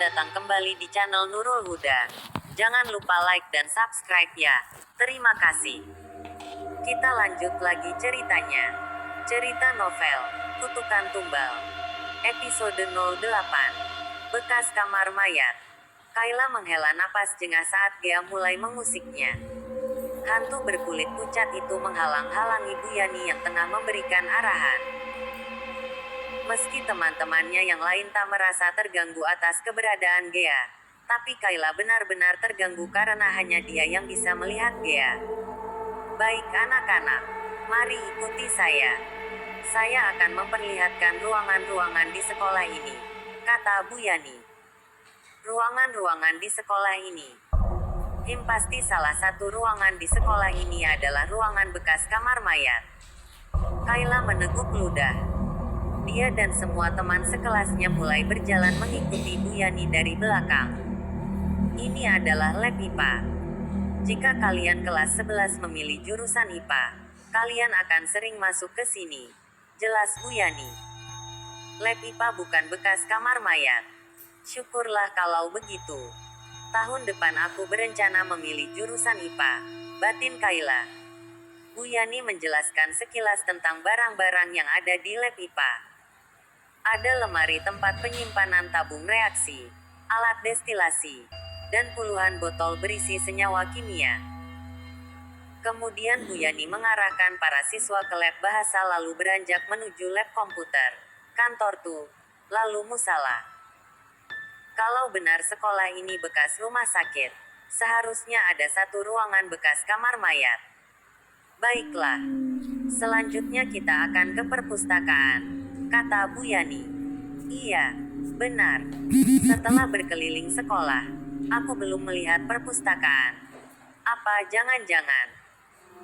datang kembali di channel Nurul Huda. Jangan lupa like dan subscribe ya. Terima kasih. Kita lanjut lagi ceritanya. Cerita novel, Kutukan Tumbal. Episode 08. Bekas kamar mayat. Kayla menghela napas jengah saat Gea mulai mengusiknya. Hantu berkulit pucat itu menghalang-halangi Bu Yani yang tengah memberikan arahan. Meski teman-temannya yang lain tak merasa terganggu atas keberadaan Gea, tapi Kayla benar-benar terganggu karena hanya dia yang bisa melihat Gea. Baik anak-anak, mari ikuti saya. Saya akan memperlihatkan ruangan-ruangan di sekolah ini, kata Bu Yani. Ruangan-ruangan di sekolah ini. Pasti salah satu ruangan di sekolah ini adalah ruangan bekas kamar mayat. Kayla meneguk ludah. Dia dan semua teman sekelasnya mulai berjalan mengikuti Bu Yani dari belakang. Ini adalah lab IPA. Jika kalian kelas 11 memilih jurusan IPA, kalian akan sering masuk ke sini. Jelas Bu Yani. Lab IPA bukan bekas kamar mayat. Syukurlah kalau begitu. Tahun depan aku berencana memilih jurusan IPA, batin Kayla. Bu Yani menjelaskan sekilas tentang barang-barang yang ada di lab IPA. Ada lemari tempat penyimpanan tabung reaksi, alat destilasi, dan puluhan botol berisi senyawa kimia. Kemudian Bu Yani mengarahkan para siswa ke lab bahasa lalu beranjak menuju lab komputer, kantor tuh, lalu musala. Kalau benar sekolah ini bekas rumah sakit, seharusnya ada satu ruangan bekas kamar mayat. Baiklah, selanjutnya kita akan ke perpustakaan, kata Bu Yani. Iya, benar. Setelah berkeliling sekolah, aku belum melihat perpustakaan. Apa jangan-jangan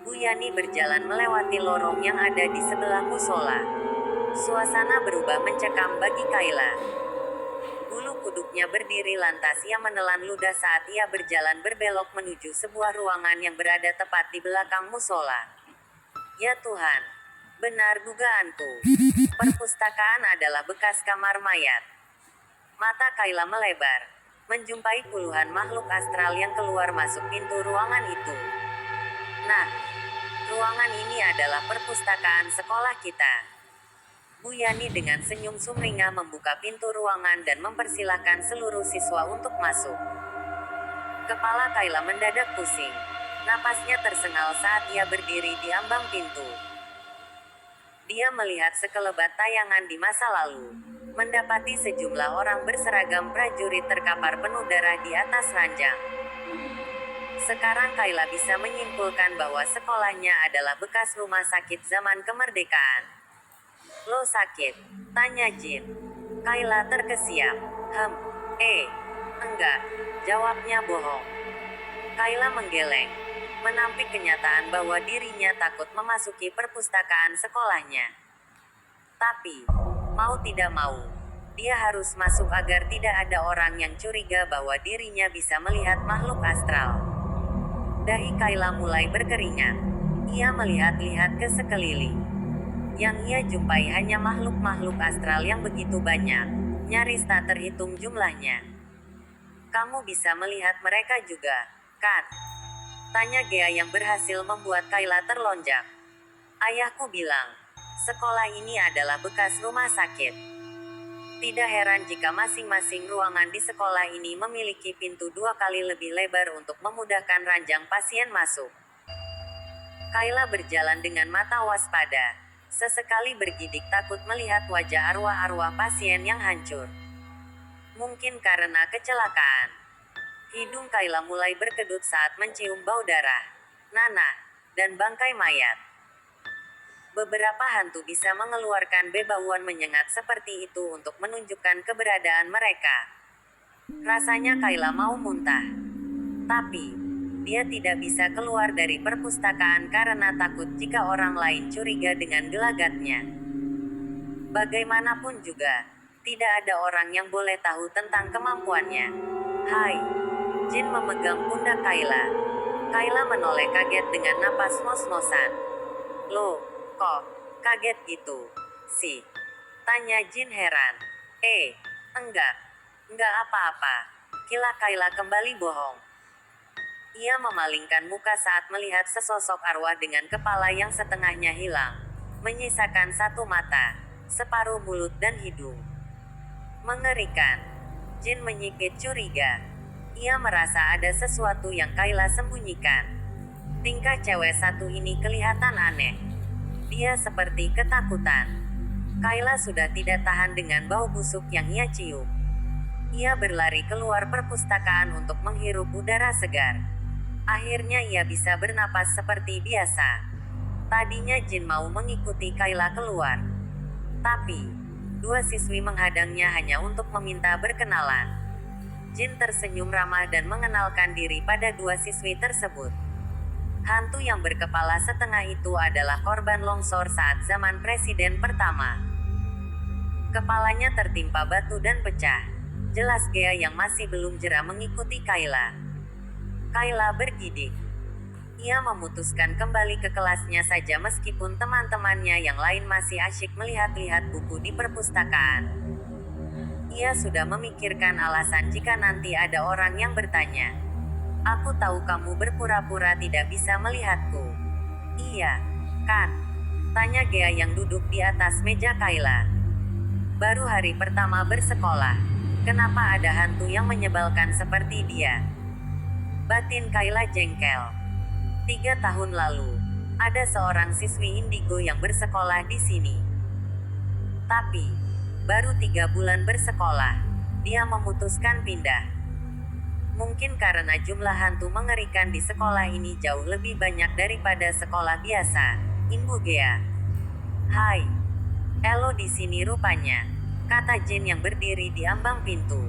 Bu Yani berjalan melewati lorong yang ada di sebelah musola. Suasana berubah mencekam bagi Kayla. Bulu kuduknya berdiri lantas ia menelan ludah saat ia berjalan berbelok menuju sebuah ruangan yang berada tepat di belakang musola. Ya Tuhan, benar dugaanku. Perpustakaan adalah bekas kamar mayat. Mata Kayla melebar, menjumpai puluhan makhluk astral yang keluar masuk pintu ruangan itu. Nah, ruangan ini adalah perpustakaan sekolah kita. Bu Yani dengan senyum sumringah membuka pintu ruangan dan mempersilahkan seluruh siswa untuk masuk. Kepala Kayla mendadak pusing. Napasnya tersengal saat ia berdiri di ambang pintu. Dia melihat sekelebat tayangan di masa lalu. Mendapati sejumlah orang berseragam prajurit terkapar penuh darah di atas ranjang. Sekarang Kayla bisa menyimpulkan bahwa sekolahnya adalah bekas rumah sakit zaman kemerdekaan. Lo sakit? Tanya Jin. Kayla terkesiap. Enggak. Jawabnya bohong. Kayla menggeleng, menampik kenyataan bahwa dirinya takut memasuki perpustakaan sekolahnya. Tapi, mau tidak mau, dia harus masuk agar tidak ada orang yang curiga bahwa dirinya bisa melihat makhluk astral. Dahi Kayla mulai berkeringat. Ia melihat-lihat ke sekeliling. Yang ia jumpai hanya makhluk-makhluk astral yang begitu banyak, nyaris tak terhitung jumlahnya. Kamu bisa melihat mereka juga, kan? Tanya Gea yang berhasil membuat Kayla terlonjak. Ayahku bilang, sekolah ini adalah bekas rumah sakit. Tidak heran jika masing-masing ruangan di sekolah ini memiliki pintu 2 kali lebih lebar untuk memudahkan ranjang pasien masuk. Kayla berjalan dengan mata waspada. Sesekali bergidik takut melihat wajah arwah-arwah pasien yang hancur. Mungkin karena kecelakaan. Hidung Kayla mulai berkedut saat mencium bau darah, nanah, dan bangkai mayat. Beberapa hantu bisa mengeluarkan bebauan menyengat seperti itu untuk menunjukkan keberadaan mereka. Rasanya Kayla mau muntah. Tapi, dia tidak bisa keluar dari perpustakaan karena takut jika orang lain curiga dengan gelagatnya. Bagaimanapun juga, tidak ada orang yang boleh tahu tentang kemampuannya. Hai, Jin memegang pundak Kayla. Kayla menoleh kaget dengan napas ngos-ngosan. Loh, kok kaget gitu sih? Tanya Jin heran. Enggak. Nggak apa-apa. Kila Kayla kembali bohong. Ia memalingkan muka saat melihat sesosok arwah dengan kepala yang setengahnya hilang. Menyisakan satu mata, separuh mulut dan hidung. Mengerikan. Jin menyipit curiga. Ia merasa ada sesuatu yang Kayla sembunyikan. Tingkah cewek satu ini kelihatan aneh. Dia seperti ketakutan. Kayla sudah tidak tahan dengan bau busuk yang ia cium. Ia berlari keluar perpustakaan untuk menghirup udara segar. Akhirnya ia bisa bernapas seperti biasa. Tadinya Jin mau mengikuti Kayla keluar. Tapi, dua siswi menghadangnya hanya untuk meminta berkenalan. Jin tersenyum ramah dan mengenalkan diri pada dua siswi tersebut. Hantu yang berkepala setengah itu adalah korban longsor saat zaman Presiden pertama. Kepalanya tertimpa batu dan pecah. Jelas Gea yang masih belum jera mengikuti Kayla. Kayla bergidik. Ia memutuskan kembali ke kelasnya saja meskipun teman-temannya yang lain masih asyik melihat-lihat buku di perpustakaan. Ia sudah memikirkan alasan jika nanti ada orang yang bertanya. Aku tahu kamu berpura-pura tidak bisa melihatku. Iya, kan? Tanya Gea yang duduk di atas meja Kayla. Baru hari pertama bersekolah. Kenapa ada hantu yang menyebalkan seperti dia? Batin Kayla jengkel. 3 tahun lalu, ada seorang siswi indigo yang bersekolah di sini. Tapi, baru 3 bulan bersekolah, dia memutuskan pindah. Mungkin karena jumlah hantu mengerikan di sekolah ini jauh lebih banyak daripada sekolah biasa. Imbu Gea. Hai. Elo di sini rupanya, kata Jin yang berdiri di ambang pintu.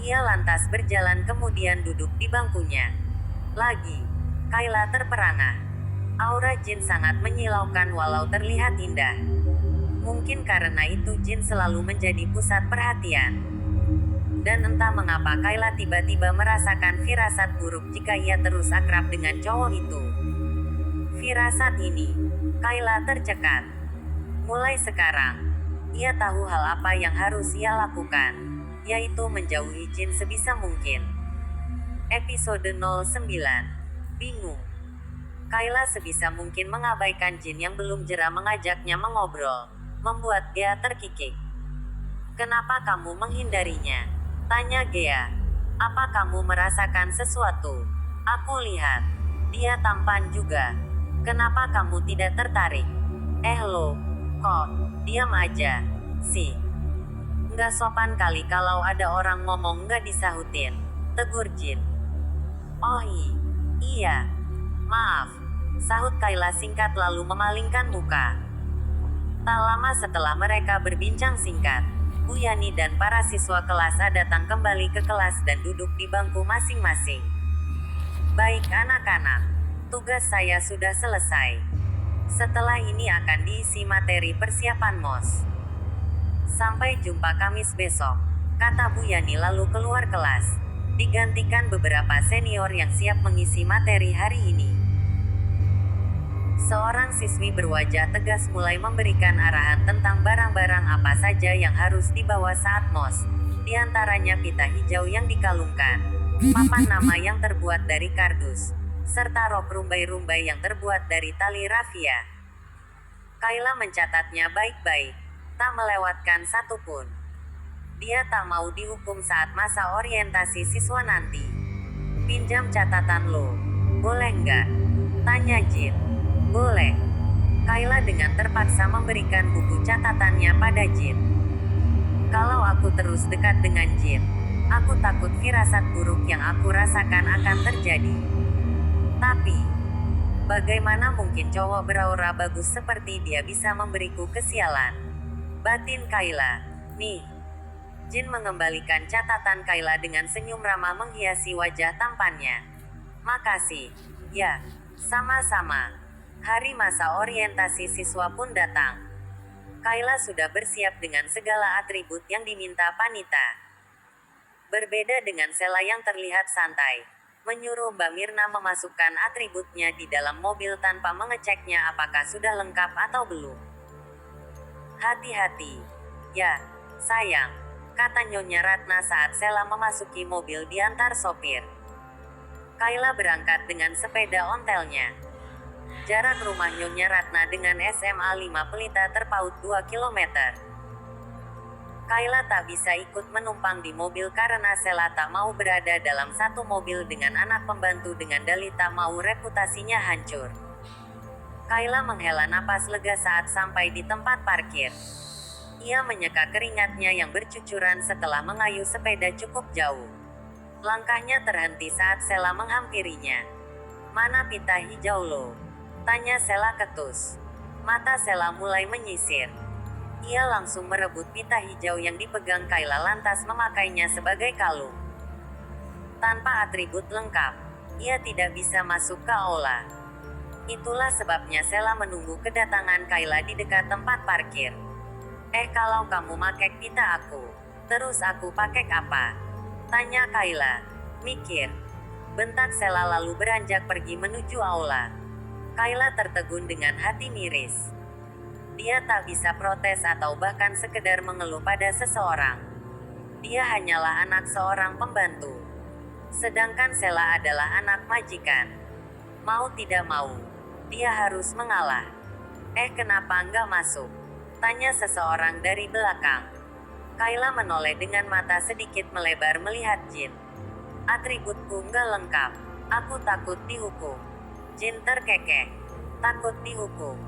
Ia lantas berjalan kemudian duduk di bangkunya. Lagi, Kayla terperangah. Aura Jin sangat menyilaukan walau terlihat indah. Mungkin karena itu Jin selalu menjadi pusat perhatian. Dan entah mengapa Kayla tiba-tiba merasakan firasat buruk jika ia terus akrab dengan cowok itu. Firasat ini, Kayla tercekat. Mulai sekarang, ia tahu hal apa yang harus ia lakukan, yaitu menjauhi Jin sebisa mungkin. Episode 09. Bingung. Kayla sebisa mungkin mengabaikan Jin yang belum jera mengajaknya mengobrol, membuat Gea terkikik. Kenapa kamu menghindarinya? Tanya Gea. Apa kamu merasakan sesuatu? Aku lihat. Dia tampan juga. Kenapa kamu tidak tertarik? Lo, kok, diam aja, sih. Nggak sopan kali kalau ada orang ngomong nggak disahutin, tegur Jin. Oh iya. Maaf, sahut Kayla singkat lalu memalingkan muka. Tak lama setelah mereka berbincang singkat, Bu Yani dan para siswa kelas A datang kembali ke kelas dan duduk di bangku masing-masing. Baik anak-anak, tugas saya sudah selesai. Setelah ini akan diisi materi persiapan MOS. Sampai jumpa Kamis besok, kata Bu Yani lalu keluar kelas, digantikan beberapa senior yang siap mengisi materi hari ini. Seorang siswi berwajah tegas mulai memberikan arahan tentang barang-barang apa saja yang harus dibawa saat MOS, di antaranya pita hijau yang dikalungkan, papan nama yang terbuat dari kardus, serta rok rumbai-rumbai yang terbuat dari tali rafia. Kayla mencatatnya baik-baik, tak melewatkan satupun. Dia tak mau dihukum saat masa orientasi siswa nanti. Pinjam catatan lo, boleh nggak? Tanya Jin. Boleh. Kayla dengan terpaksa memberikan buku catatannya pada Jin. Kalau aku terus dekat dengan Jin, aku takut firasat buruk yang aku rasakan akan terjadi. Tapi, bagaimana mungkin cowok beraura bagus seperti dia bisa memberiku kesialan? Batin Kayla. Nih. Jin mengembalikan catatan Kayla dengan senyum ramah menghiasi wajah tampannya. Makasih. Ya, sama-sama. Hari masa orientasi siswa pun datang. Kayla sudah bersiap dengan segala atribut yang diminta Panita. Berbeda dengan Sela yang terlihat santai, menyuruh Mbak Mirna memasukkan atributnya di dalam mobil tanpa mengeceknya apakah sudah lengkap atau belum. Hati-hati. Ya, sayang. kata Nyonya Ratna saat Sela memasuki mobil diantar sopir. Kayla berangkat dengan sepeda ontelnya. Jarak rumah Nyonya Ratna dengan SMA 5 Pelita terpaut 2 kilometer. Kayla tak bisa ikut menumpang di mobil karena Sela tak mau berada dalam satu mobil dengan anak pembantu dengan dalih tak mau reputasinya hancur. Kayla menghela napas lega saat sampai di tempat parkir. Ia menyeka keringatnya yang bercucuran setelah mengayuh sepeda cukup jauh. Langkahnya terhenti saat Sela menghampirinya. "Mana pita hijau lo?" tanya Sela ketus. Mata Sela mulai menyisir. Ia langsung merebut pita hijau yang dipegang Kayla lantas memakainya sebagai kalung. Tanpa atribut lengkap, ia tidak bisa masuk ke aula. Itulah sebabnya Sela menunggu kedatangan Kayla di dekat tempat parkir. Kalau kamu pakai pita aku, terus aku pakai apa?" tanya Kayla. "Mikir," bentak Sela lalu beranjak pergi menuju aula. Kayla tertegun dengan hati miris. Dia tak bisa protes atau bahkan sekedar mengeluh pada seseorang. Dia hanyalah anak seorang pembantu. Sedangkan Sela adalah anak majikan. Mau tidak mau, dia harus mengalah. Kenapa nggak masuk?" tanya seseorang dari belakang. Kayla menoleh dengan mata sedikit melebar melihat Jin. "Atributku nggak lengkap. Aku takut dihukum." Jin terkekeh. "Takut dihukum?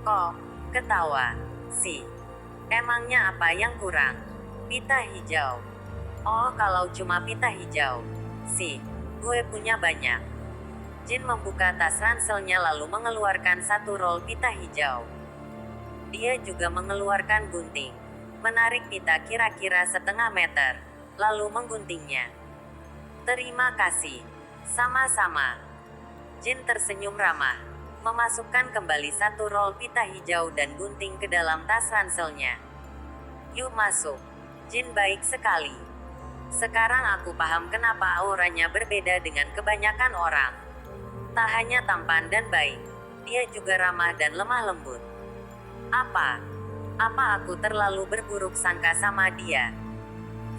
Kok?" Ketawa. "Si. Emangnya apa yang kurang?" "Pita hijau." "Oh, kalau cuma pita hijau. Si. Gue punya banyak." Jin membuka tas ranselnya lalu mengeluarkan satu rol pita hijau. Dia juga mengeluarkan gunting. Menarik pita kira-kira setengah meter, lalu mengguntingnya. "Terima kasih." "Sama-sama." Jin tersenyum ramah. Memasukkan kembali satu rol pita hijau dan gunting ke dalam tas ranselnya. "Yuk masuk." Jin baik sekali. Sekarang aku paham kenapa auranya berbeda dengan kebanyakan orang. Tak hanya tampan dan baik, dia juga ramah dan lemah lembut. Apa aku terlalu berburuk sangka sama dia?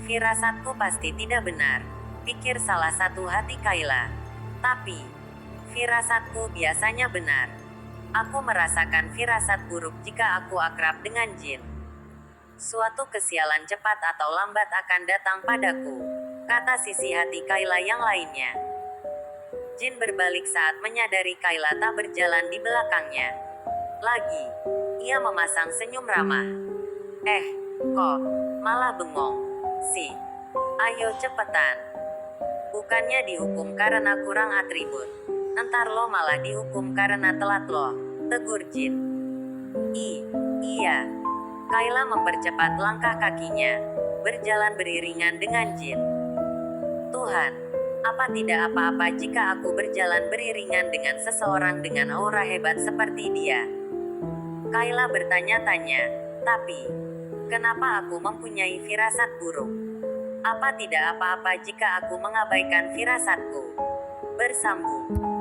Firasatku pasti tidak benar, pikir salah satu hati Kayla. Tapi firasatku biasanya benar. Aku merasakan firasat buruk jika aku akrab dengan Jin. Suatu kesialan cepat atau lambat akan datang padaku, kata sisi hati Kayla yang lainnya. Jin berbalik saat menyadari Kayla tak berjalan di belakangnya. Lagi, ia memasang senyum ramah. Kok malah bengong? Ayo cepetan. Bukannya dihukum karena kurang atribut. Entar lo malah dihukum karena telat lo, tegur Jin. Iya. Kayla mempercepat langkah kakinya, berjalan beriringan dengan Jin. Tuhan, apa tidak apa-apa jika aku berjalan beriringan dengan seseorang dengan aura hebat seperti dia? Kayla bertanya-tanya, tapi kenapa aku mempunyai firasat buruk? Apa tidak apa-apa jika aku mengabaikan firasatku? Bersambung.